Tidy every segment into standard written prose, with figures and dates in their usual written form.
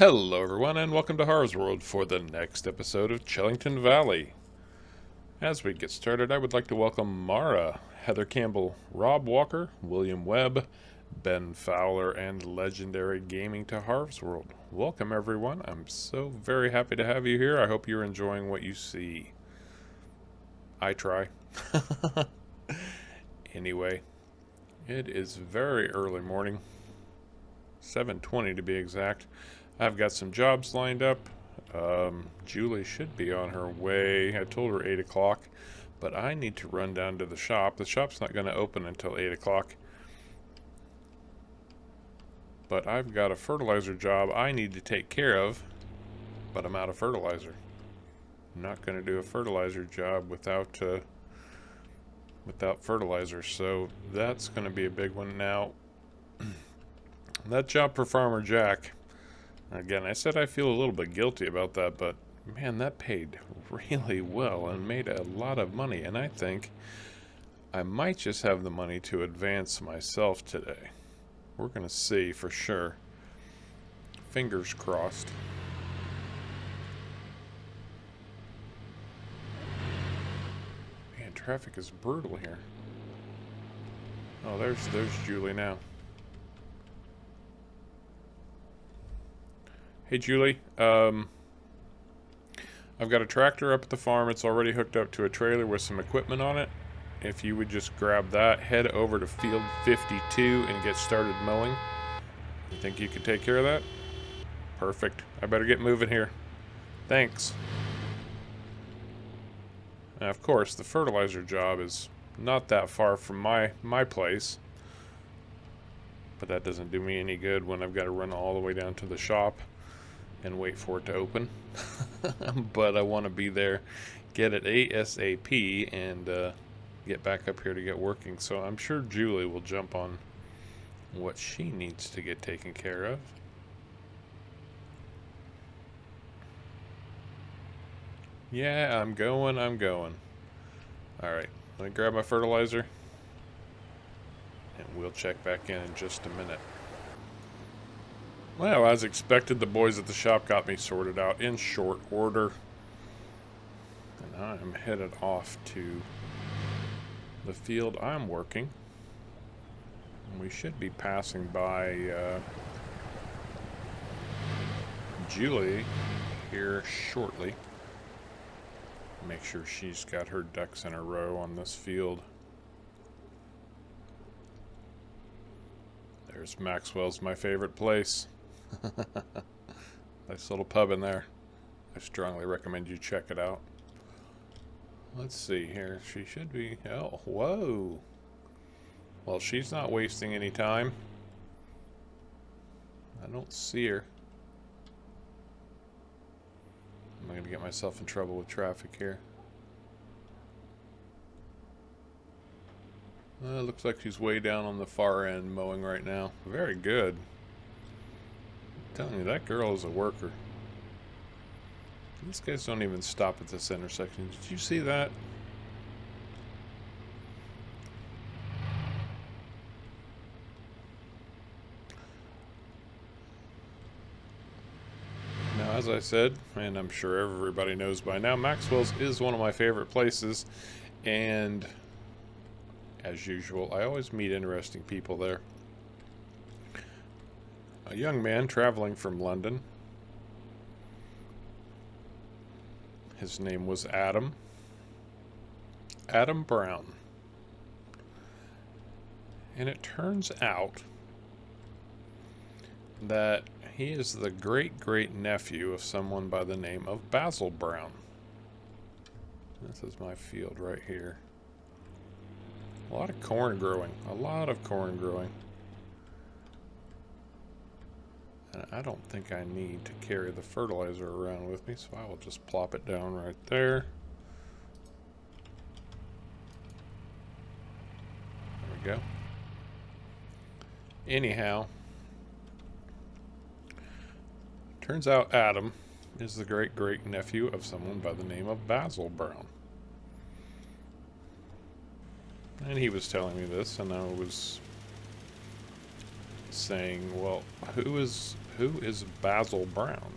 Hello everyone and welcome to Harv's World for the next episode of Chellington Valley. As we get started, I would like to welcome Mara, Heather Campbell, Rob Walker, William Webb, Ben Fowler, and Legendary Gaming to Harv's World. Welcome everyone. I'm so very happy to have you here. I hope you're enjoying what you see. I try. Anyway, it is very early morning. 7:20 to be exact. I've got some jobs lined up. Juli should be on her way. I told her 8 o'clock, but I need to run down to the shop. The shop's not going to open until 8 o'clock. But I've got a fertilizer job I need to take care of, but I'm out of fertilizer. I'm not going to do a fertilizer job without fertilizer, so that's going to be a big one. Now, that job for Farmer Jack, again, I said I feel a little bit guilty about that, but man, that paid really well and made a lot of money, and I think I might just have the money to advance myself today. We're going to see for sure. Fingers crossed. Man, traffic is brutal here. Oh, there's Juli now. Hey Juli, I've got a tractor up at the farm. It's already hooked up to a trailer with some equipment on it. If you would just grab that, head over to field 52 and get started mowing. You think you could take care of that? Perfect. I better get moving here. Thanks. Now, of course, the fertilizer job is not that far from my place. But that doesn't do me any good when I've got to run all the way down to the shop and wait for it to open. But I want to be there, get it ASAP, and get back up here to get working. So I'm sure Juli will jump on what she needs to get taken care of. Yeah, I'm going. Alright, let me grab my fertilizer, and we'll check back in just a minute. Well, as expected, the boys at the shop got me sorted out in short order. And I'm headed off to the field I'm working. And we should be passing by Juli here shortly. Make sure she's got her ducks in a row on this field. There's Maxwell's, my favorite place. Nice little pub in there. I strongly recommend you check it out. Let's see here. She should be... Oh, whoa. Well, she's not wasting any time. I don't see her. I'm going to get myself in trouble with traffic here. Looks like she's way down on the far end mowing right now. Very good. I'm telling you, that girl is a worker. These guys don't even stop at this intersection. Did you see that? Now, as I said, and I'm sure everybody knows by now, Maxwell's is one of my favorite places, and as usual, I always meet interesting people there. A young man traveling from London. His name was Adam Brown. And it turns out that he is the great-great-nephew of someone by the name of Basil Brown. This is my field right here. A lot of corn growing. And I don't think I need to carry the fertilizer around with me, so I will just plop it down right there. There we go. Anyhow, turns out Adam is the great-great-nephew of someone by the name of Basil Brown. And he was telling me this, and I was saying, well, who is who is Basil Brown?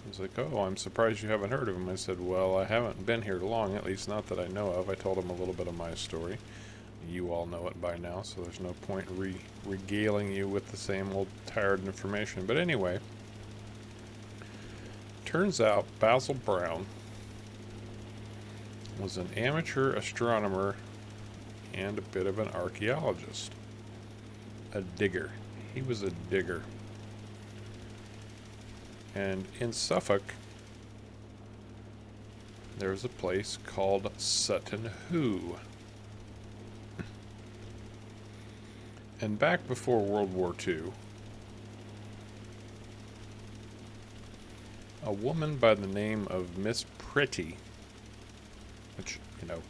He's like, oh, I'm surprised you haven't heard of him. I said, well, I haven't been here long, at least not that I know of. I told him a little bit of my story. You all know it by now, so there's no point regaling you with the same old tired information. But anyway, turns out Basil Brown was an amateur astronomer and a bit of an archaeologist. A digger. He was a digger. And in Suffolk, there's a place called Sutton Hoo. And back before World War II, a woman by the name of Miss Pretty, which, you know,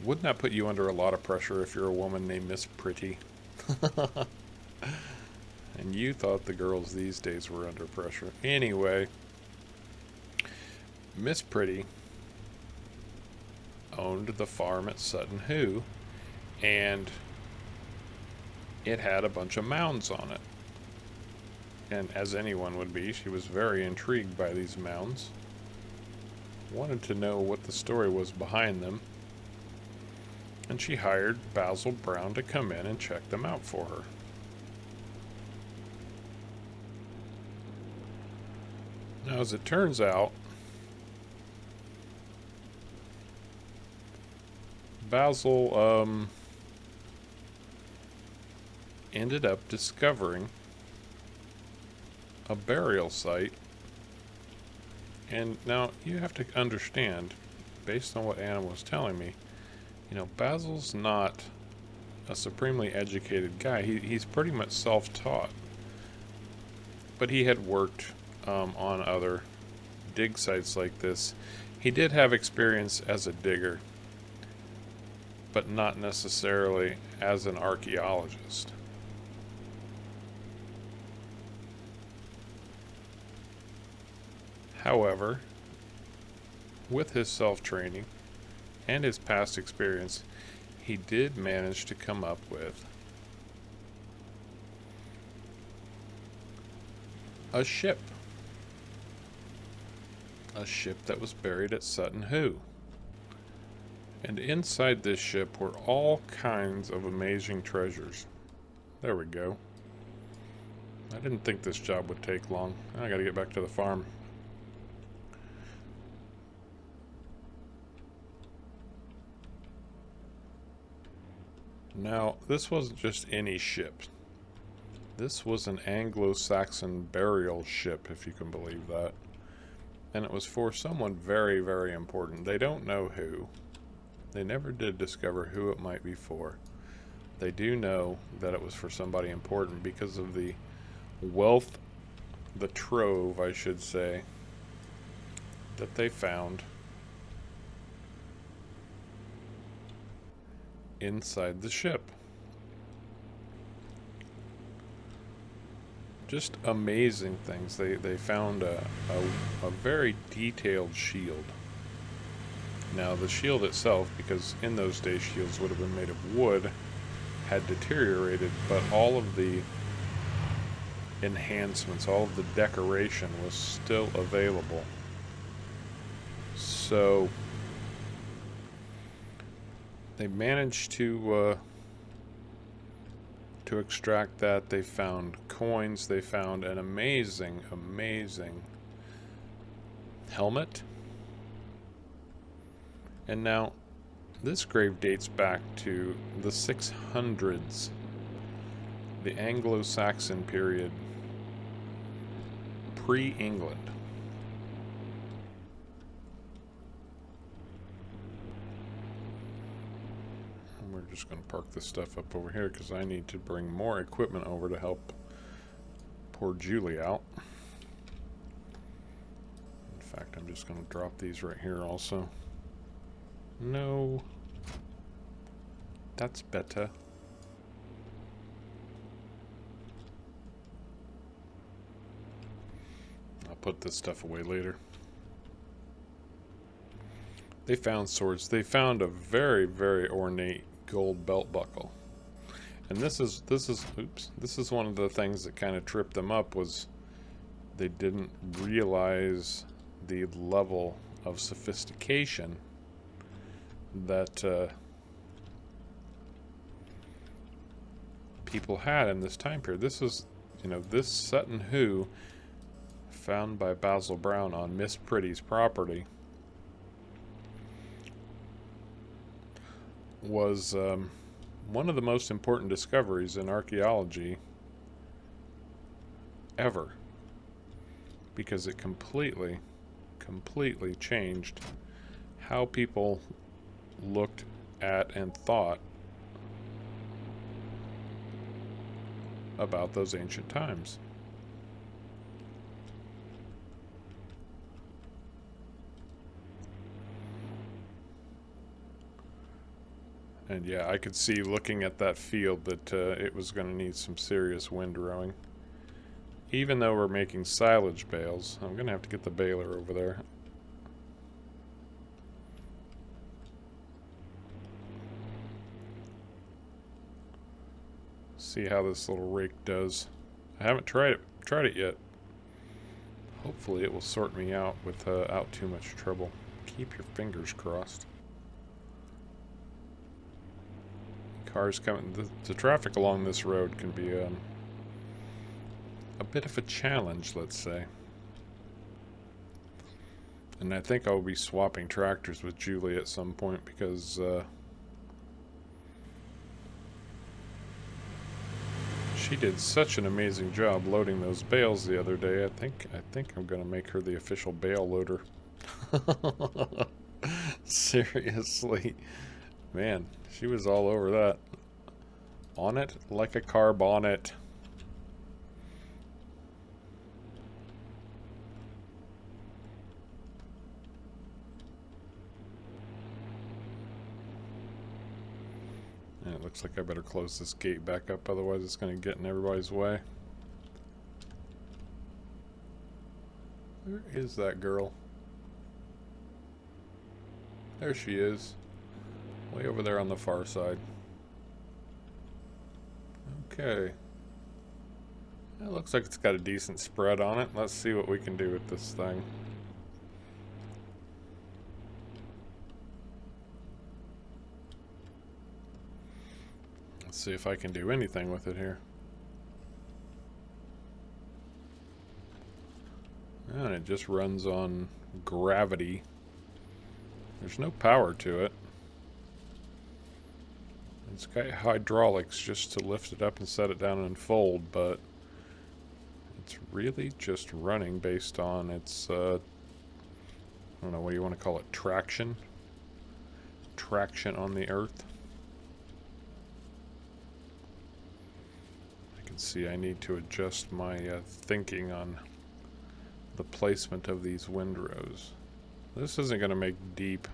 wouldn't that put you under a lot of pressure if you're a woman named Miss Pretty? And you thought the girls these days were under pressure. Anyway, Miss Pretty owned the farm at Sutton Hoo, and it had a bunch of mounds on it. And as anyone would be, she was very intrigued by these mounds. Wanted to know what the story was behind them. And she hired Basil Brown to come in and check them out for her. Now, as it turns out, Basil ended up discovering a burial site. And now you have to understand, based on what Anna was telling me, you know, Basil's not a supremely educated guy. He's pretty much self-taught. But he had worked on other dig sites like this. He did have experience as a digger, but not necessarily as an archaeologist. However, with his self-training and his past experience, he did manage to come up with a ship. A ship that was buried at Sutton Hoo. And inside this ship were all kinds of amazing treasures. There we go. I didn't think this job would take long. I gotta get back to the farm. Now, this wasn't just any ship. This was an Anglo-Saxon burial ship, if you can believe that. And it was for someone very, very important. They don't know who. They never did discover who it might be for. They do know that it was for somebody important because of the wealth, the trove, I should say, that they found inside the ship. Just amazing things. They found a very detailed shield. Now the shield itself, because in those days shields would have been made of wood, had deteriorated, but all of the enhancements, all of the decoration was still available. So they managed to extract that. They found coins. They found an amazing helmet. And now, this grave dates back to the 600s, the Anglo-Saxon period, pre-England. We're just going to park this stuff up over here because I need to bring more equipment over to help poor Juli out. In fact, I'm just going to drop these right here also. No. That's better. I'll put this stuff away later. They found swords. They found a very, very ornate gold belt buckle. And this is oops, this is one of the things that kind of tripped them up, was they didn't realize the level of sophistication that people had in this time period. This is, you know, this Sutton Hoo, found by Basil Brown on Miss Pretty's property, was one of the most important discoveries in archaeology ever, because it completely changed how people looked at and thought about those ancient times. And yeah, I could see looking at that field that it was going to need some serious windrowing. Even though we're making silage bales, I'm going to have to get the baler over there. See how this little rake does. I haven't tried it yet. Hopefully it will sort me out without too much trouble. Keep your fingers crossed. Cars coming. The traffic along this road can be a bit of a challenge, let's say. And I think I'll be swapping tractors with Juli at some point, because she did such an amazing job loading those bales the other day. I think I'm gonna make her the official bale loader. Seriously. Man, she was all over that. On it like a car bonnet. And it looks like I better close this gate back up, otherwise it's going to get in everybody's way. Where is that girl? There she is. Way over there on the far side. Okay. It looks like it's got a decent spread on it. Let's see what we can do with this thing. Let's see if I can do anything with it here. And it just runs on gravity. There's no power to it. It's got hydraulics just to lift it up and set it down and fold, but it's really just running based on its, I don't know, what do you want to call it, traction? Traction on the earth. I can see I need to adjust my thinking on the placement of these windrows. This isn't going to make deep,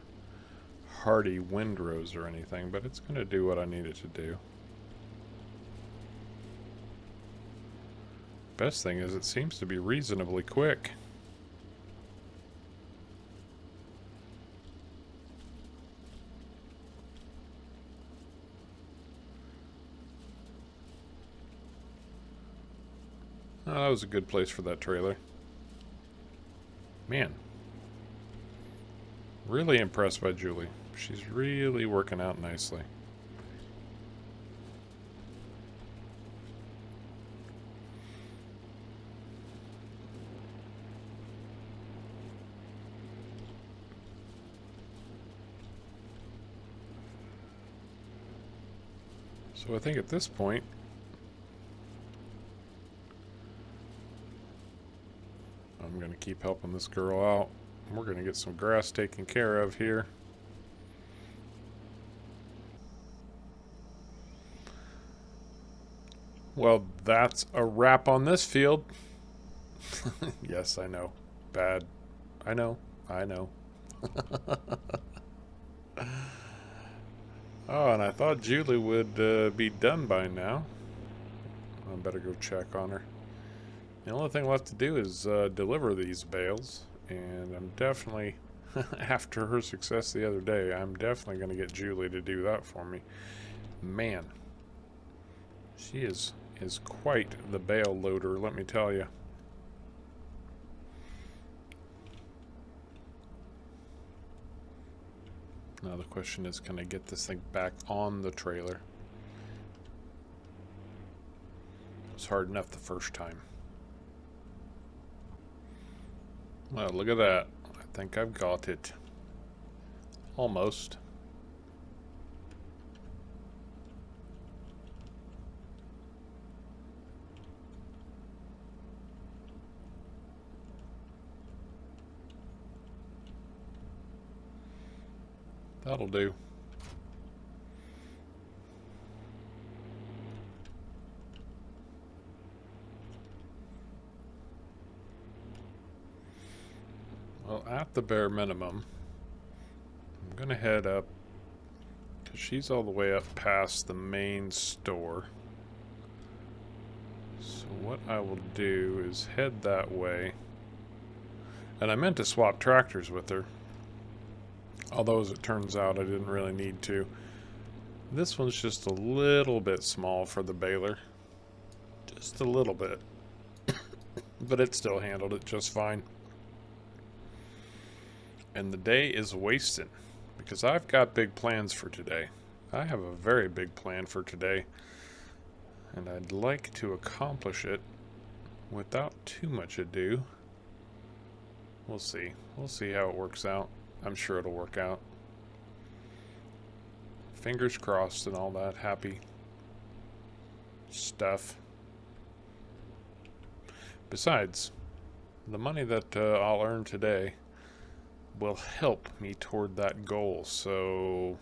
hardy windrows or anything, but it's going to do what I need it to do. Best thing is it seems to be reasonably quick. Oh, that was a good place for that trailer. Man. Really impressed by Juli. She's really working out nicely. So I think at this point, I'm going to keep helping this girl out. We're going to get some grass taken care of here. Well, that's a wrap on this field. Yes, I know. Bad. I know. Oh, and I thought Juli would be done by now. I better go check on her. The only thing left to do is deliver these bales. And I'm definitely, after her success the other day, I'm definitely going to get Juli to do that for me. Man, She is quite the bale loader, let me tell you. Now the question is, can I get this thing back on the trailer? It was hard enough the first time. Well, look at that. I think I've got it. Almost. That'll do. Well, at the bare minimum, I'm gonna head up, because she's all the way up past the main store. So what I will do is head that way. And I meant to swap tractors with her. Although, as it turns out, I didn't really need to. This one's just a little bit small for the baler. Just a little bit. But it still handled it just fine. And the day is wasting, because I've got big plans for today. I have a very big plan for today. And I'd like to accomplish it without too much ado. We'll see. We'll see how it works out. I'm sure it'll work out. Fingers crossed and all that happy stuff. Besides, the money that I'll earn today will help me toward that goal, so...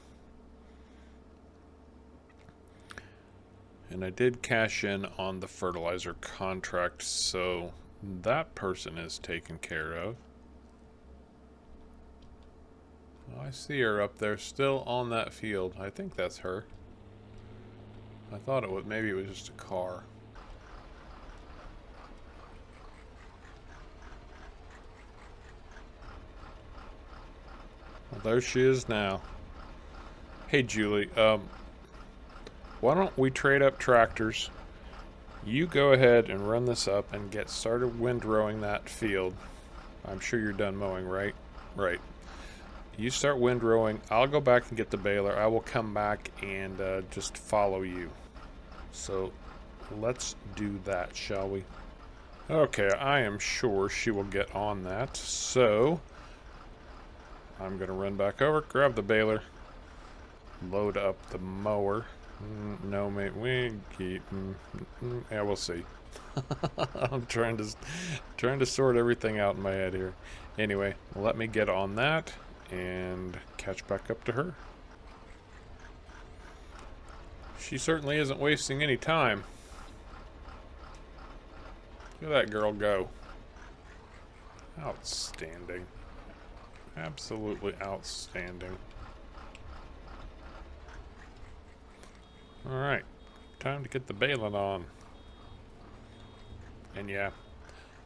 And I did cash in on the fertilizer contract, so that person is taken care of. I see her up there still on that field. I think that's her. I thought it was, maybe it was just a car. Well, there she is now. Hey, Julie, why don't we trade up tractors? You go ahead and run this up and get started windrowing that field. I'm sure you're done mowing, right? Right. You start windrowing. I'll go back and get the baler. I will come back and just follow you. So let's do that, shall we? Okay, I am sure she will get on that. So I'm going to run back over, grab the baler, load up the mower. No, mate, we keep... yeah, we'll see. I'm trying to sort everything out in my head here. Anyway, let me get on that and catch back up to her. She certainly isn't wasting any time. Look at that girl go. Outstanding. Absolutely outstanding. Alright, time to get the baling on. And yeah,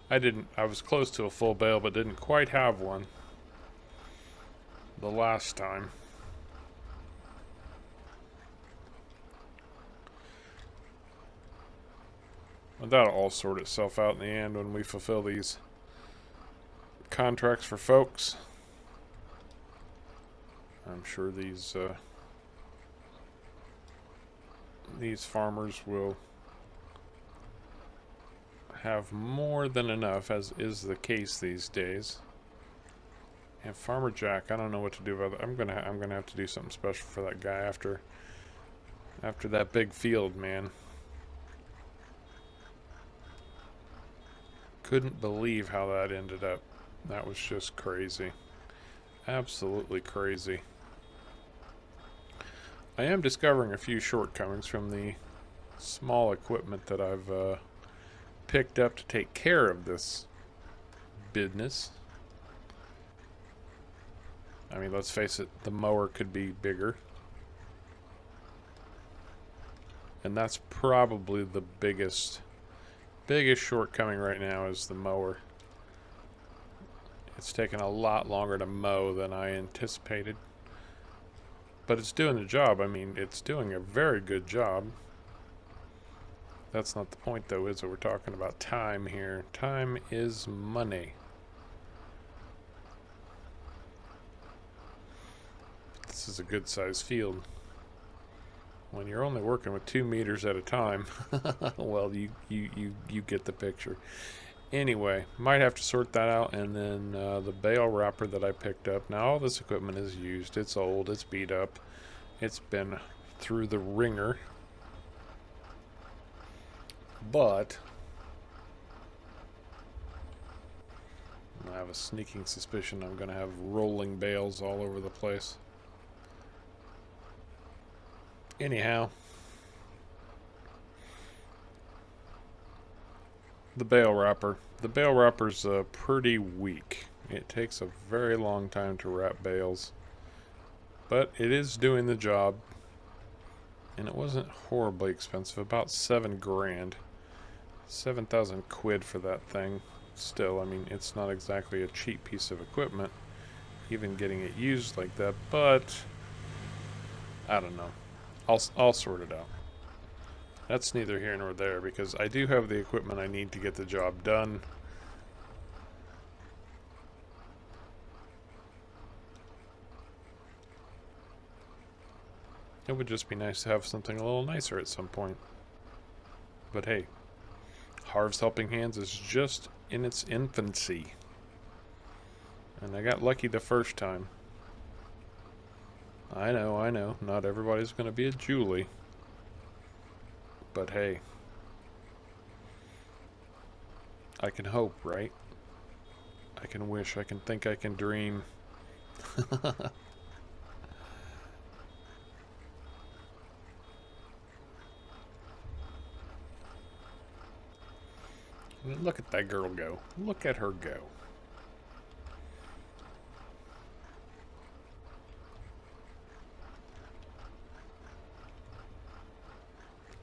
I was close to a full bale, but didn't quite have one the last time. But that'll all sort itself out in the end when we fulfill these contracts for folks. I'm sure these farmers will have more than enough, as is the case these days. And Farmer Jack, I don't know what to do about that. I'm gonna have to do something special for that guy after that big field, man. Couldn't believe how that ended up. That was just crazy. Absolutely crazy. I am discovering a few shortcomings from the small equipment that I've picked up to take care of this business. I mean, let's face it, the mower could be bigger. And that's probably the biggest shortcoming right now is the mower. It's taken a lot longer to mow than I anticipated. But it's doing the job. I mean, it's doing a very good job. That's not the point, though, is it? We're talking about time here. Time is money. This is a good sized field. When you're only working with 2 meters at a time, well, you get the picture. Anyway, might have to sort that out. And then the bale wrapper that I picked up. Now all this equipment is used. It's old. It's beat up. It's been through the ringer. But I have a sneaking suspicion I'm going to have rolling bales all over the place. Anyhow, the bale wrapper. The bale wrapper's pretty weak. It takes a very long time to wrap bales, but it is doing the job, and it wasn't horribly expensive. About 7 grand, 7,000 quid for that thing. Still, I mean, it's not exactly a cheap piece of equipment, even getting it used like that. But I don't know. I'll sort it out. That's neither here nor there, because I do have the equipment I need to get the job done. It would just be nice to have something a little nicer at some point. But hey, Harv's Helping Hands is just in its infancy. And I got lucky the first time. I know, not everybody's going to be a Juli. But hey, I can hope, right? I can wish, I can think, I can dream. Look at that girl go. Look at her go.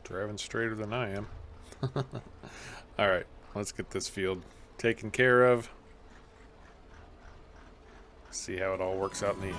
Driving straighter than I am. Alright, let's get this field taken care of. See how it all works out in the end.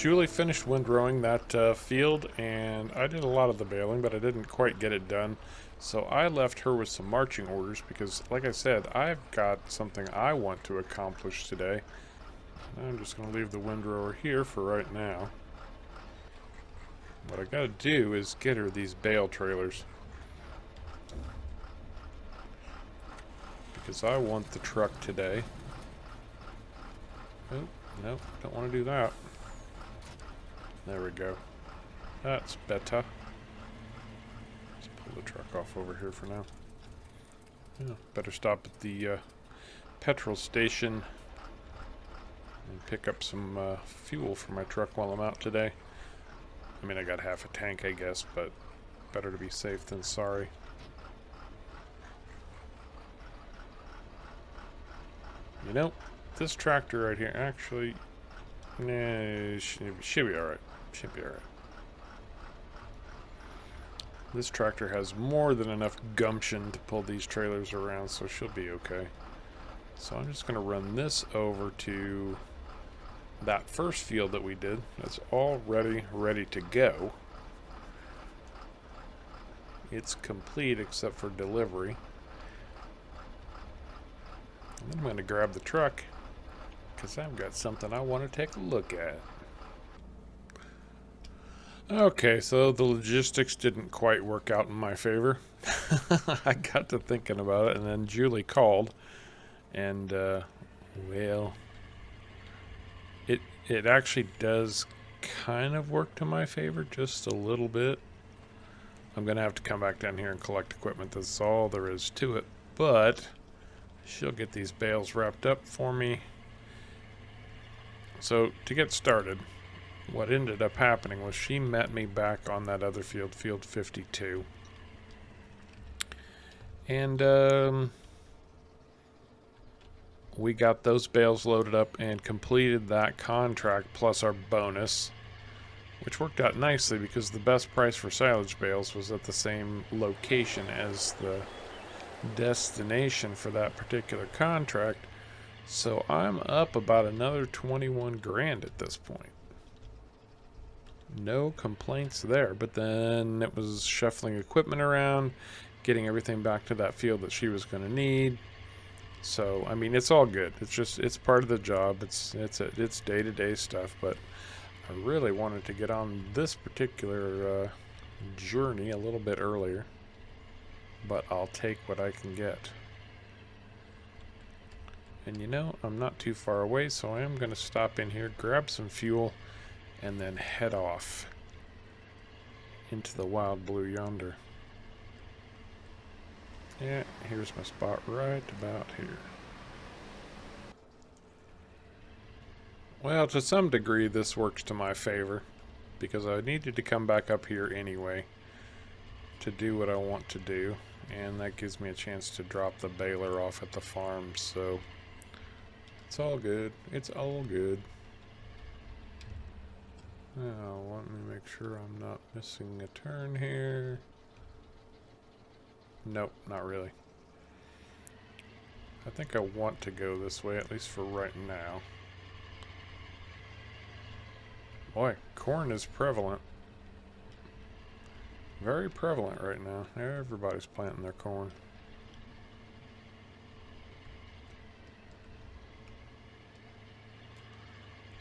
Juli finished windrowing that field, and I did a lot of the baling, but I didn't quite get it done. So I left her with some marching orders because, like I said, I've got something I want to accomplish today. I'm just going to leave the windrower here for right now. What I got to do is get her these bale trailers, because I want the truck today. Oh, no, don't want to do that. There we go. That's better. Let's pull the truck off over here for now. Yeah, better stop at the petrol station and pick up some fuel for my truck while I'm out today. I mean, I got half a tank, I guess, but better to be safe than sorry. You know, this tractor right here, actually, nah, should be alright. Should be alright. This tractor has more than enough gumption to pull these trailers around, so she'll be okay. So I'm just going to run this over to that first field that we did. That's already ready to go. It's complete except for delivery. And then I'm going to grab the truck because I've got something I want to take a look at. Okay, so the logistics didn't quite work out in my favor. I got to thinking about it, and then Juli called, and well, it actually does kind of work to my favor, just a little bit. I'm going to have to come back down here and collect equipment. That's all there is to it. But she'll get these bales wrapped up for me. So to get started, what ended up happening was she met me back on that other field, field 52. And we got those bales loaded up and completed that contract plus our bonus, which worked out nicely because the best price for silage bales was at the same location as the destination for that particular contract. So I'm up about another 21 grand at this point. No complaints there. But then it was shuffling equipment around, getting everything back to that field that she was going to need. So I mean, it's all good. It's part of the job. It's day-to-day stuff. But I really wanted to get on this particular journey a little bit earlier. But I'll take what I can get. And you know, I'm not too far away, so I am going to stop in here, grab some fuel, and then head off into the wild blue yonder. Yeah, here's my spot right about here. Well, to some degree, this works to my favor, because I needed to come back up here anyway to do what I want to do, and that gives me a chance to drop the baler off at the farm, so it's all good. It's all good. Now, let me make sure I'm not missing a turn here. Nope, not really. I think I want to go this way, at least for right now. Boy, corn is prevalent. Very prevalent right now. Everybody's planting their corn.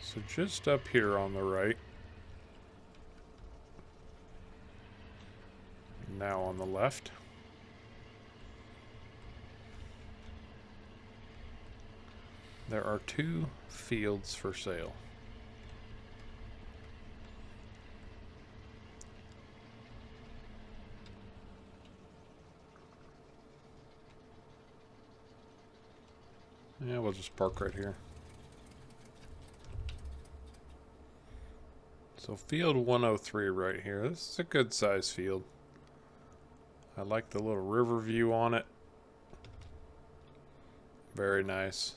So just up here on the right. Now on the left. There are 2 fields for sale. Yeah, we'll just park right here. So field 103 right here. This is a good size field. I like the little river view on it. Very nice.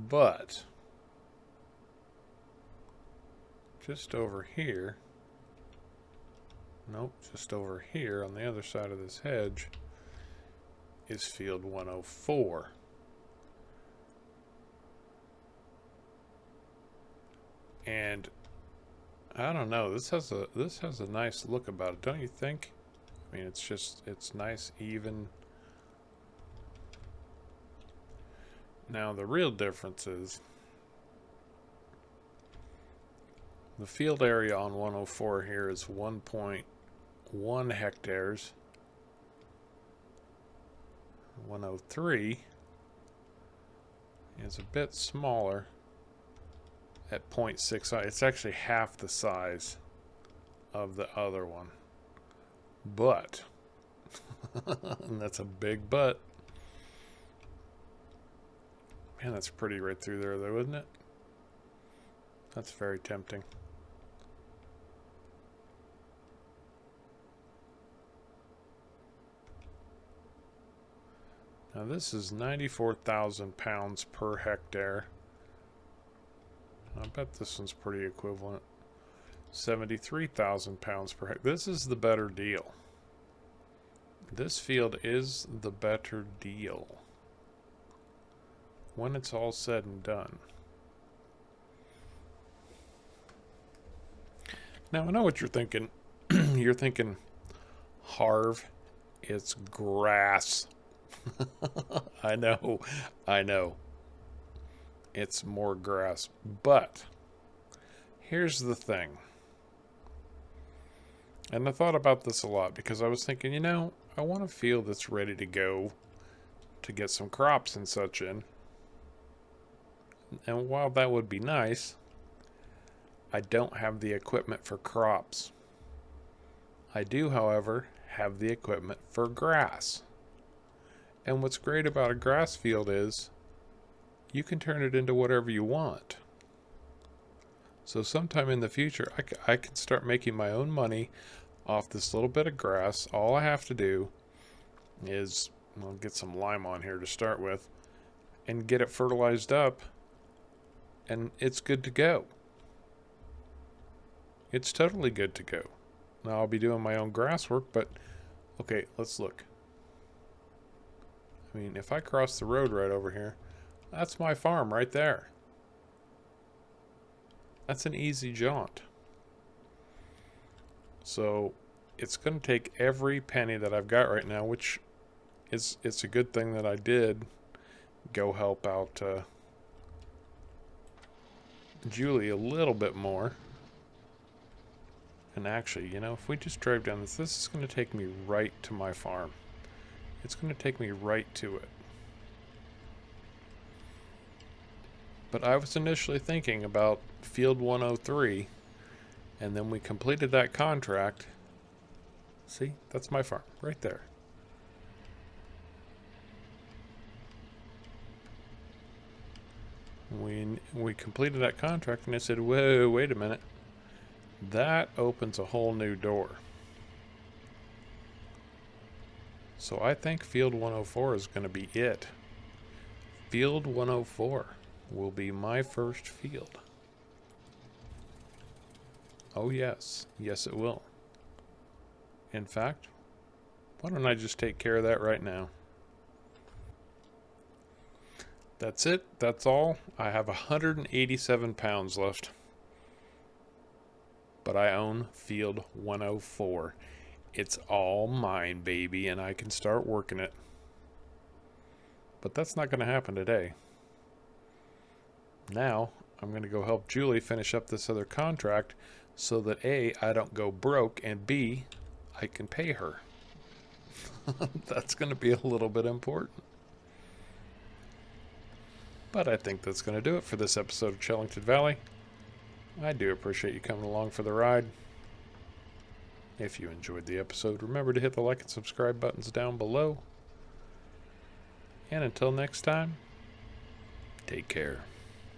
But just over here, nope, just over here on the other side of this hedge is field 104. I don't know. This has a nice look about it, don't you think? I mean, it's nice, even. Now the real difference is the field area on 104 here is 1.1 hectares. 103 is a bit smaller at 0.6. It's actually half the size of the other one. But, and that's a big but. Man, that's pretty right through there though, isn't it? That's very tempting. Now this is 94,000 pounds per hectare. I bet this one's pretty equivalent. 73,000 pounds per hectare. This is the better deal. This field is the better deal when it's all said and done. Now I know what you're thinking. You're thinking, Harv, it's grass. I know. It's more grass. But here's the thing. And I thought about this a lot because I was thinking, you know, I want a field that's ready to go to get some crops and such in. And while that would be nice, I don't have the equipment for crops. I do, however, have the equipment for grass. And what's great about a grass field is you can turn it into whatever you want. So sometime in the future, I can start making my own money off this little bit of grass. All I have to do is, I'll get some lime on here to start with, and get it fertilized up, and it's good to go. It's totally good to go. Now I'll be doing my own grass work, but okay, let's look. I mean, if I cross the road right over here, that's my farm right there. That's an easy jaunt. So it's going to take every penny that I've got right now, which it's a good thing that I did go help out Juli a little bit more. And actually, you know, if we just drive down this is going to take me right to my farm. It's going to take me right to it. But I was initially thinking about Field 103, and then we completed that contract. See, that's my farm, right there. We completed that contract, and I said, whoa, wait a minute. That opens a whole new door. So I think Field 104 is going to be it. Field 104 will be my first field. Oh yes, yes it will. In fact, why don't I just take care of that right now? That's it, that's all. I have 187 pounds left. But I own Field 104. It's all mine, baby, and I can start working it. But that's not going to happen today. Now, I'm going to go help Juli finish up this other contract so that A, I don't go broke, and B, I can pay her. That's going to be a little bit important. But I think that's going to do it for this episode of Chellington Valley. I do appreciate you coming along for the ride. If you enjoyed the episode, remember to hit the like and subscribe buttons down below. And until next time, take care.